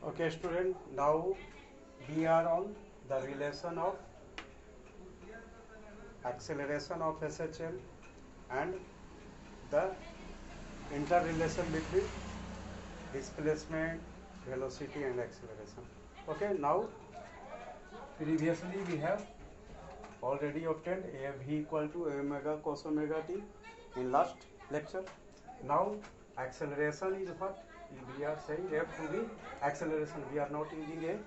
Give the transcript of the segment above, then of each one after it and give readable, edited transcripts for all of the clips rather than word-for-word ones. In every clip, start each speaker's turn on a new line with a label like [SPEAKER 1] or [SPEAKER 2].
[SPEAKER 1] Okay, student, now we are on the relation of acceleration of SHM and the interrelation between displacement, velocity and acceleration. Okay, now previously we have already obtained AV equal to omega cos omega t in last lecture. Now acceleration is what? We are saying F to be acceleration. We are not using A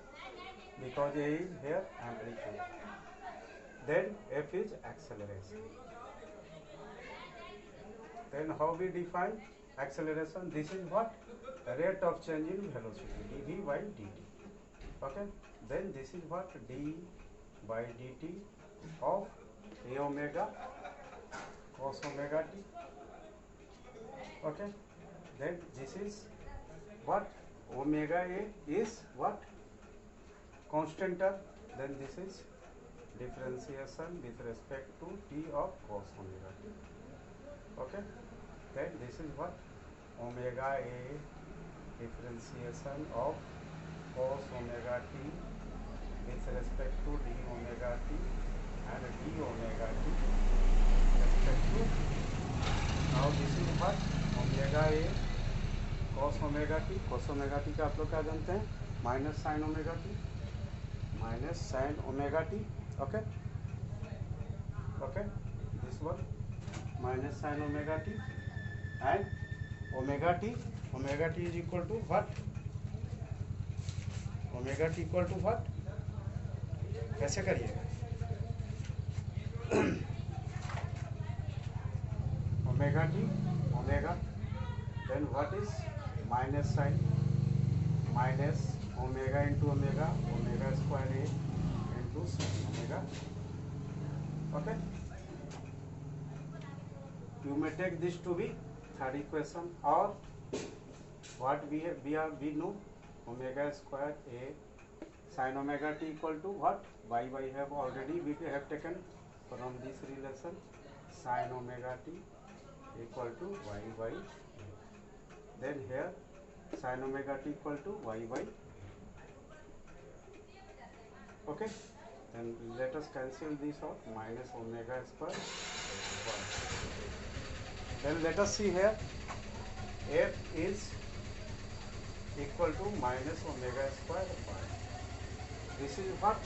[SPEAKER 1] because A is here amplitude. Then F is acceleration. Then how we define acceleration? This is what? Rate of change in velocity, dv by dt. Okay. Then this is what? d by dt of a omega cos omega t. Okay. Then this is what? Omega a is what? Constant term. Then this is differentiation with respect to t of cos omega t. Okay. Then this is what? Omega a differentiation of cos omega t with respect to d omega t and d omega t respect to. Now this is what? Omega a cos omega t. Cos omega t का आप लोग क्या जानते हैं? Minus sine omega T, minus sine omega T. Okay. Okay. This one minus sin omega t and omega t. Omega t is equal to what? Omega t equal to what? कैसे करिएगा? Omega t, omega. Then what is minus sin? Minus omega into omega, omega square a into sin omega. Okay. You may take this to be third equation, or what we know omega square a sin omega t equal to what? Y have already we have taken from this relation sin omega t equal to y by a. Then here sin omega t equal to y by. Okay. Then let us cancel this out, minus omega square 1. Then let us see here, f is equal to minus omega square 1. This is what?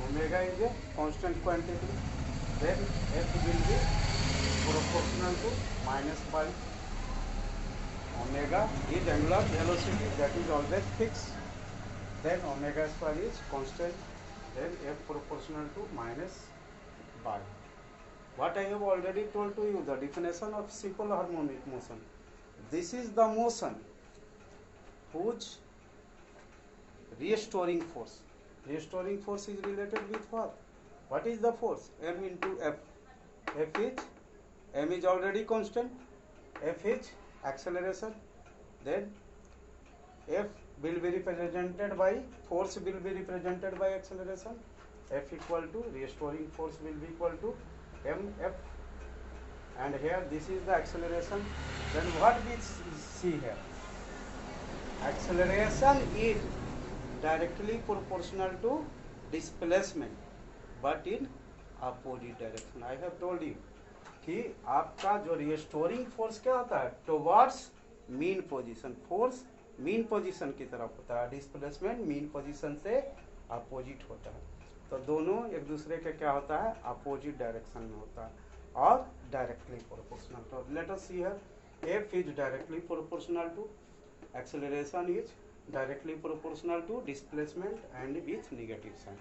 [SPEAKER 1] Omega is a constant quantity. Then f will be proportional to minus by omega is angular velocity, that is always fixed. Then omega square is constant. Then f proportional to minus by. What I have already told to you, the definition of simple harmonic motion. This is the motion whose restoring force. Restoring force is related with what? What is the force? M into F. F is, M is already constant. F is acceleration. Then F will be represented by, force will be represented by acceleration. F equal to, restoring force will be equal to mf, and here this is the acceleration. Then what we see here? Acceleration is directly proportional to displacement, but in opposite direction. I have told you कि आपका जो restoring force क्या होता है? Towards mean position. Force mean position की तरफ होता है, displacement mean position से opposite होता है. तो दोनों एक दूसरे के क्या होता है? अपोजिट डायरेक्शन में होता है और डायरेक्टली प्रोपोर्शनल. तो let us see here, F is directly proportional to acceleration, is directly proportional to displacement and with negative sign.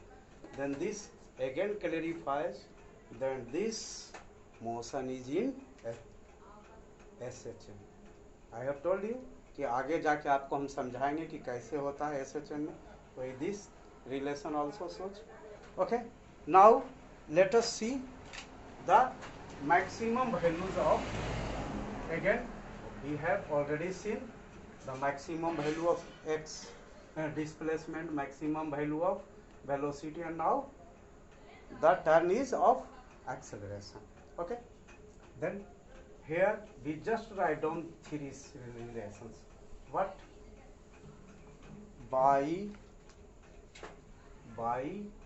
[SPEAKER 1] Then this again clarifies that this motion is in SHM. I have told you कि आगे जाके आपको हम समझाएंगे कि कैसे होता है SHM में. तो this relation also shows. Okay. Now let us see the maximum values of, again we have already seen the maximum value of x displacement, maximum value of velocity, and now the turn is of acceleration. Okay. Then here we just write down three relations. what y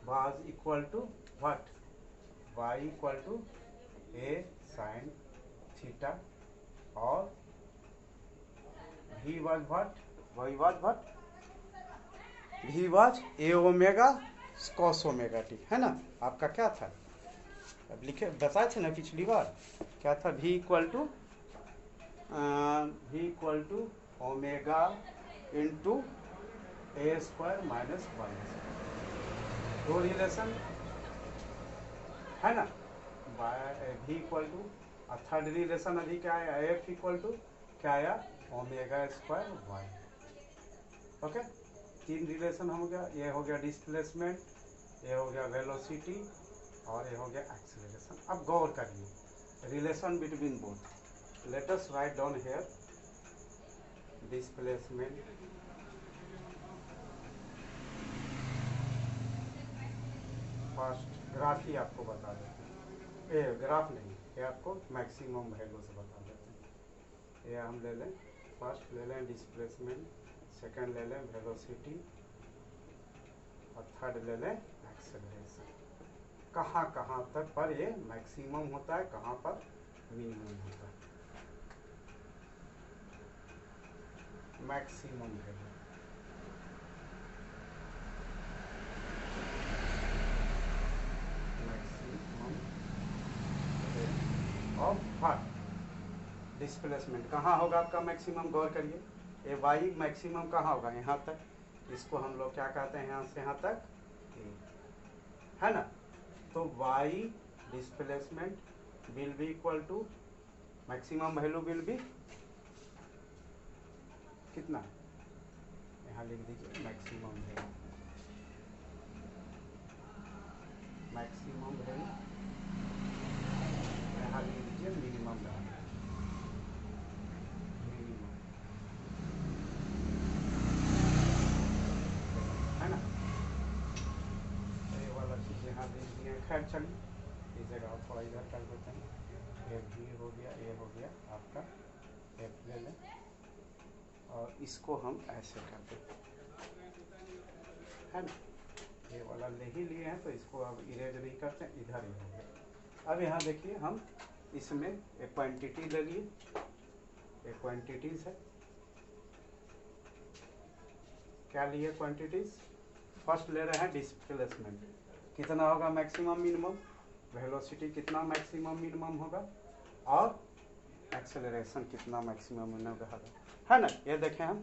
[SPEAKER 1] was equal to what, y equal to a sin theta, और v was what, y was what, v was a omega cos omega t, है ना। आपका क्या था, अब लिखे बताए थे ना पिछली बार, क्या था, v equal to omega into A square minus one, दो रिलेशन है ना। v equal to, third relation अभी क्या आया, एफ इक्वल टू क्या आया, ओमेगा स्क्वायर वाई। ओके, तीन रिलेशन हो गया, ये हो गया डिस्प्लेसमेंट, ये हो गया वेलोसिटी, और ये हो गया एक्सीलरेशन। अब गौर करिए relation between both, let us write down here displacement first, graph ही आपको बता देते हैं, ये ग्राफ नहीं, ये आपको मैक्सिमम वैल्यू से बता देते हैं। ये हम ले लें, फर्स्ट ले लें डिस्प्लेसमेंट, सेकंड ले लें वेलोसिटी, और थर्ड ले लें एक्सेलरेशन। कहाँ कहाँ तक पर ये मैक्सिमम होता है, कहाँ पर मिनिमम होता है, maximum value, of what, displacement. कहाँ होगा आपका मैक्सिमम, गौर करिए, ये वाई मैक्सिमम कहाँ होगा, यहाँ तक, इसको हम लोग क्या कहते हैं, यहाँ से यहाँ तक, है ना। तो Y displacement will be equal to maximum value will be कितना, यहाँ लिख दीजिए मैक्सिमम वैल्यू, मैक्सिमम वैल्यू, यहाँ लिख दीजिए मिनिमम वैल्यू, मिनिमम, है ना। ये वाला चीज़ यहाँ लिख दिए, खैर चलिए इस जगह थोड़ा इधर कर देते हैं, एफ भी हो गया, ये हो गया आपका, एफ ले लें, और इसको हम ऐसे कर देते है ना, ये वाला ले ही लिए हैं तो इसको अब इरेज नहीं करते, इधर ही हो गया। अब यहाँ देखिए हम इसमें एक क्वांटिटी ले लिए, एक क्वांटिटीज है, क्या लिए क्वांटिटीज, फर्स्ट ले रहे हैं डिस्प्लेसमेंट, कितना होगा मैक्सिमम मिनिमम, वेलोसिटी कितना मैक्सिमम मिनिमम होगा, और एक्सेलरेशन कितना मैक्सिमम मिनिमम होगा, है ना। ये देखें हम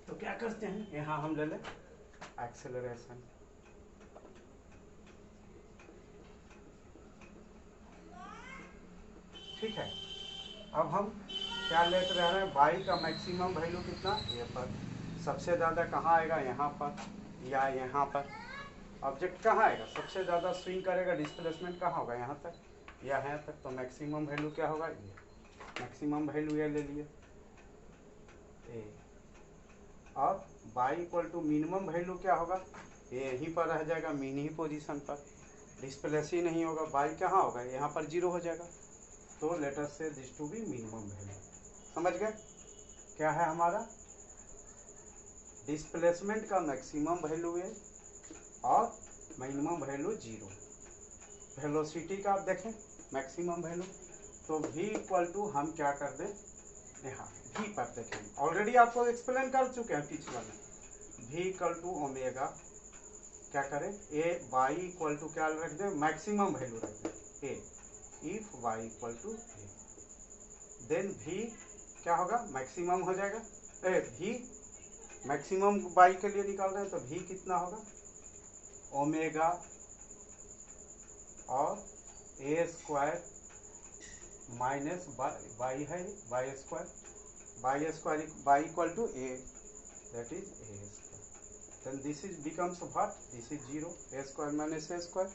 [SPEAKER 1] तो क्या करते हैं, यहाँ हम ले लें एक्सेलरेशन, ठीक है। अब हम क्या लेते रह रहे हैं, वाई का मैक्सिमम वैल्यू कितना, ये पर, सबसे ज़्यादा कहाँ आएगा, यहाँ पर या यहाँ पर, ऑब्जेक्ट कहाँ आएगा, सबसे ज़्यादा स्विंग करेगा, डिस्प्लेसमेंट कहाँ होगा, यहाँ तक या यहाँ तक, तो मैक्सिमम वैल्यू क्या होगा, ये मैक्सिमम वैल्यू ये ले लिए ए, और Y equal to minimum value क्या होगा, ये यहीं पर रह जाएगा, मिनी ही पोजीशन पर, डिस्प्लेस ही नहीं होगा, वाई कहाँ होगा, यहाँ पर जीरो हो जाएगा, तो let us say this to be minimum value. समझ गए क्या है हमारा, डिस्प्लेसमेंट का मैक्सिमम वैल्यू है और मिनिमम वैल्यू जीरो। वेलोसिटी का आप देखें मैक्सिमम वैल्यू, तो v इक्वल टू हम क्या कर दें, यहाँ v पर देखें, ऑलरेडी आपको एक्सप्लेन कर चुके हैं पिछला में, v इक्वल टू ओमेगा, क्या करें, ए वाई इक्वल टू क्या रख दें, मैक्सिमम वैल्यू रख दें, A, if y equal to A, then v क्या होगा, मैक्सिमम हो जाएगा, v मैक्सिमम y के लिए निकाल रहे हैं तो v कितना होगा, ओमेगा और ए स्क्वायर माइनस वाई है, Y square Y equal to A, that is A square, then this is becomes what, this is zero, A square minus A square,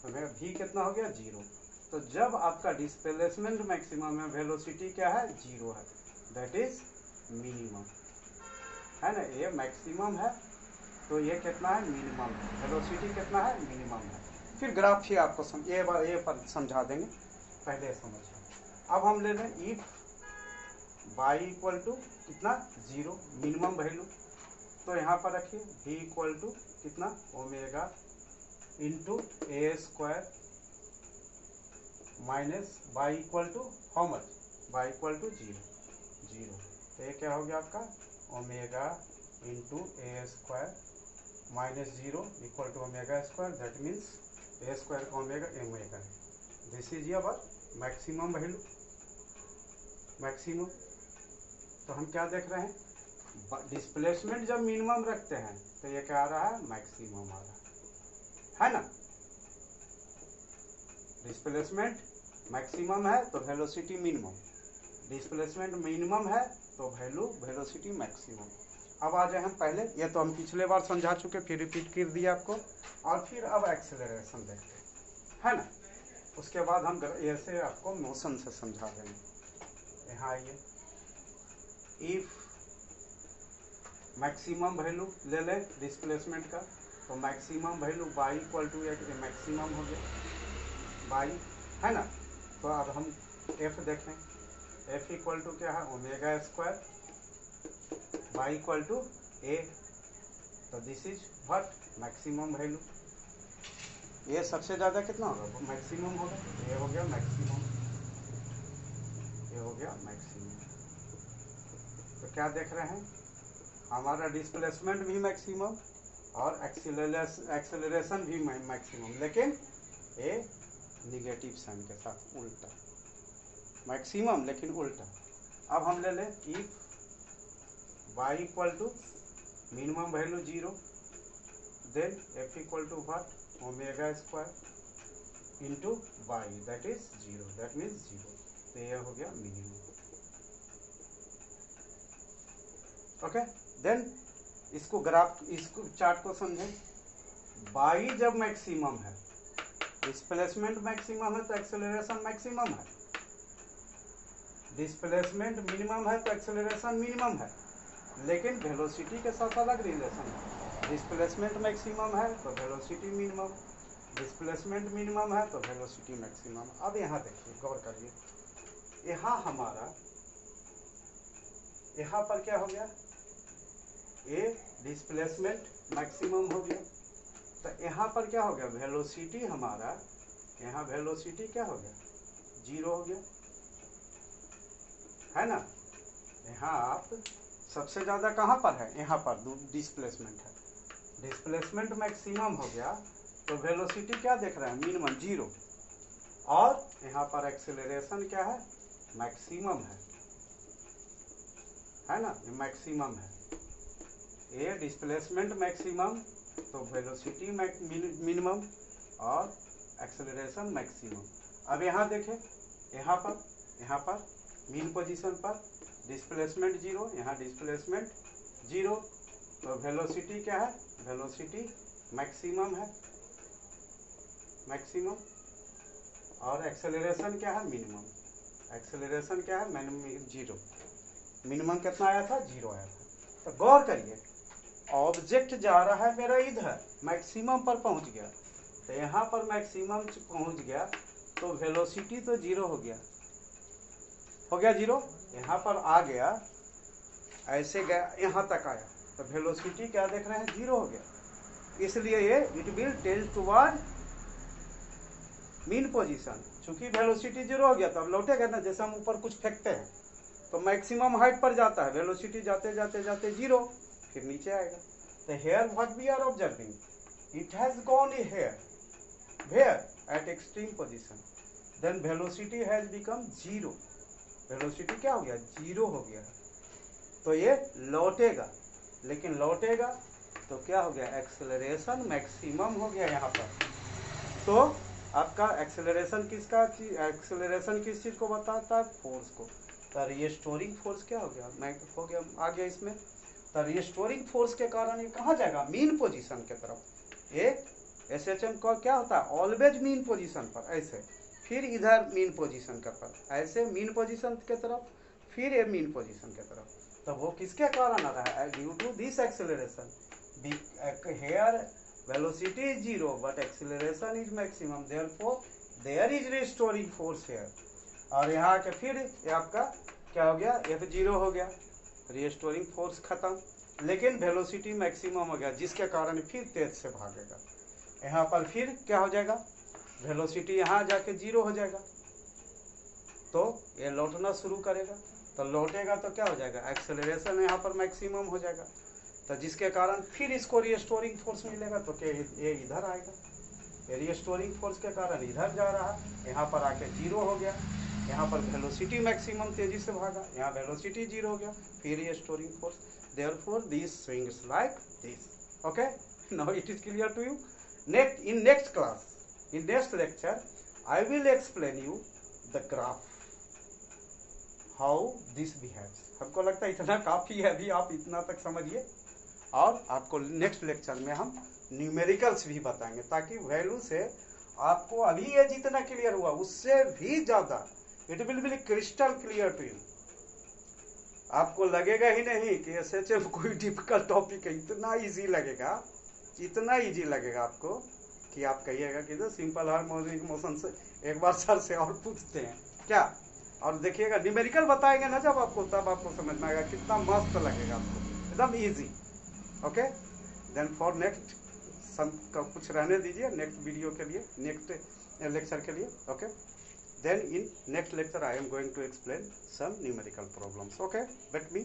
[SPEAKER 1] तो मेरा v कितना हो गया, जीरो। तो जब आपका डिस्प्लेसमेंट मैक्सिमम है, वेलोसिटी क्या है, जीरो है, दैट इज मिनिमम, है ना, ये मैक्सिमम है तो ये कितना है, मिनिमम है, वेलोसिटी कितना है, मिनिमम है। फिर ग्राफ ही आपको ये पर समझा देंगे, पहले समझिए। अब हम ले लें इफ y इक्वल टू कितना 0 मिनिमम वैल्यू। तो यहाँ पर रखिए v इक्वल टू कितना omega into A square minus y equal to how much y equal to 0। तो ये क्या हो गया आपका omega into A square minus 0 equal to omega square, that means A square का ओमेगा ओमेगा है। This is our maximum value, maximum. तो हम क्या देख रहे हैं, डिस्प्लेसमेंट जब मिनिमम रखते हैं तो ये क्या आ रहा है, मैक्सिमम आ रहा है ना। डिस्प्लेसमेंट मैक्सिमम है तो वेलोसिटी मिनिमम, डिस्प्लेसमेंट मिनिमम है तो वेलोसिटी मैक्सिमम। अब आ जाए हम पहले, ये तो हम पिछले बार समझा चुके, फिर रिपीट कर दिया आपको। और फिर अब एक्सेलरेशन देखते है ना, उसके बाद हम ऐसे आपको मोशन से समझा देंगे। यहाँ आइए, इफ मैक्सिमम वैल्यू ले लें डिस्प्लेसमेंट का, तो maximum value y equal to एक मैक्सिमम हो गया y, है ना। तो अब हम f देखें, f इक्वल टू क्या है omega square, y equal to a। तो this is what maximum value. ये सबसे ज़्यादा कितना होगा, वो मैक्सिमम होगा। ये हो गया मैक्सिमम, ये हो गया मैक्सिमम। तो क्या देख रहे हैं, हमारा डिस्प्लेसमेंट भी मैक्सिमम और एक्सेलरेशन भी मैक्सिमम, लेकिन ये निगेटिव साइन के साथ, उल्टा। मैक्सिमम लेकिन उल्टा। अब हम ले लें if y equal to minimum value 0, then f equal to what omega square into y, that is 0, that means 0। तो यह हो गया मिनिमम। ओके, देन इसको ग्राफ, इसको चार्ट को समझें। y जब मैक्सिमम है, डिस्प्लेसमेंट मैक्सिमम है तो एक्सेलरेशन मैक्सिमम है, डिस्प्लेसमेंट मिनिमम है तो एक्सेलरेशन मिनिमम है, लेकिन वेलोसिटी के साथ अलग रिलेशन है। डिस्प्लेसमेंट मैक्सिमम है तो वेलोसिटी मिनिमम, डिस्प्लेसमेंट मिनिमम है तो वेलोसिटी मैक्सिमम। अब यहाँ देखिए, गौर करिए, यहाँ हमारा, यहाँ पर क्या हो गया, ए डिस्प्लेसमेंट मैक्सिमम हो गया। तो यहाँ पर क्या हो गया, वेलोसिटी हमारा, यहाँ वेलोसिटी क्या हो गया 0 हो गया, है ना। यहाँ आप सबसे ज़्यादा कहाँ पर है, यहाँ पर डिस्प्लेसमेंट है। डिस्प्लेसमेंट मैक्सिमम हो गया तो वेलोसिटी क्या देख रहे हैं, मिनिमम 0। और यहाँ पर एक्सेलरेशन क्या है, मैक्सिमम है ना, ये मैक्सिमम है। ये डिस्प्लेसमेंट मैक्सिमम तो वेलोसिटी मिनिमम और एक्सेलरेशन मैक्सिमम। अब यहाँ देखें, यहाँ पर मीन पोजीशन पर डिस्प्लेसमेंट 0, यहाँ डिस्प्लेसमेंट 0, तो वेलोसिटी क्या है, वेलोसिटी मैक्सिमम है, मैक्सिमम। और एक्सेलरेशन क्या है, मिनिमम। एक्सेलरेशन क्या है, 0। मिनिमम कितना आया था, 0 आया था। तो गौर करिए, ऑब्जेक्ट जा रहा है मेरा इधर, मैक्सिमम पर पहुंच गया, तो यहाँ पर मैक्सिमम पहुंच गया तो वेलोसिटी तो 0 हो गया 0। यहाँ पर आ गया, ऐसे गया, यहाँ तक आया, तो वेलोसिटी क्या देख रहे हैं, 0 हो गया। इसलिए ये it will tell toward mean position. चूंकि वेलोसिटी 0 हो गया तो अब लौटेगा ना, जैसे हम ऊपर कुछ फेंकते हैं तो मैक्सिमम हाइट पर जाता है, वेलोसिटी जाते जाते जाते 0, फिर नीचे आएगा। तो here what we are observing, it has gone here, where at extreme position, then velocity has become 0। Velocity क्या हो गया, 0 हो गया। तो ये लौटेगा, लेकिन लौटेगा तो क्या हो गया, एक्सेलरेशन मैक्सिमम हो गया यहाँ पर। तो आपका एक्सेलरेशन एक्सेलरेशन किस चीज़ को बताता है, फोर्स को। तो रिस्टोरिंग फोर्स क्या हो गया, हो गया आ गया इसमें। तो रिस्टोरिंग फोर्स के कारण ये कहाँ जाएगा, मीन पोजीशन के तरफ। एक SHM को क्या होता है, ऑलवेज मीन पोजीशन पर, ऐसे, फिर इधर मीन पोजीशन के पर, ऐसे मीन पोजीशन के तरफ, फिर ये मीन पोजीशन के तरफ। तो वो किसके कारण आ रहा है, due to this acceleration. Here velocity is 0 but acceleration is maximum, therefore there is restoring force here। और यहाँ के फिर ये आपका क्या हो गया, F0 हो गया, रीस्टोरिंग फोर्स खत्म, लेकिन वेलोसिटी मैक्सिमम हो गया, जिसके कारण फिर तेज से भागेगा। यहाँ पर फिर क्या हो जाएगा, वेलोसिटी यहाँ जाके 0 हो जाएगा, तो ये लौटना शुरू करेगा। तो लौटेगा तो क्या हो जाएगा, एक्सेलरेशन यहाँ पर मैक्सिमम हो जाएगा, तो जिसके कारण फिर इसको रीस्टोरिंग फोर्स मिलेगा। तो क्या ये इधर आएगा, ये रीस्टोरिंग फोर्स के कारण इधर जा रहा है, यहाँ पर आके 0 हो गया, यहाँ पर वेलोसिटी मैक्सिमम तेजी से भागा, यहाँ वेलोसिटी 0 हो गया, फिर restoring force. Therefore this swings like this. Okay, now it is clear to you. In next class, in next lecture, I will explain you the graph, how this behaves. हमको लगता है इतना काफी है, अभी आप इतना तक समझिए, और आपको नेक्स्ट लेक्चर में हम न्यूमेरिकल्स भी बताएंगे, ताकि वैल्यू से आपको अभी ये जितना क्लियर हुआ उससे भी ज्यादा it will be crystal clear to you. आपको लगेगा ही नहीं कि एसएचएम कोई डिफिकल्ट टॉपिक है, इतना इजी लगेगा, इतना इजी लगेगा आपको कि आप कहिएगा कि जो सिंपल हार्मोनिक मोशन से एक बार सर से और पूछते हैं क्या, और देखिएगा न्यूमेरिकल बताएंगे ना जब आपको, तब आपको समझ में आएगा कितना मस्त लगेगा आपको, एकदम easy. Okay, then for next sum का कुछ रहने दीजिए नेक्स्ट वीडियो के लिए, नेक्स्ट लेक्चर के लिए। Okay, then in next lecture I am going to explain some numerical problems. Okay, let me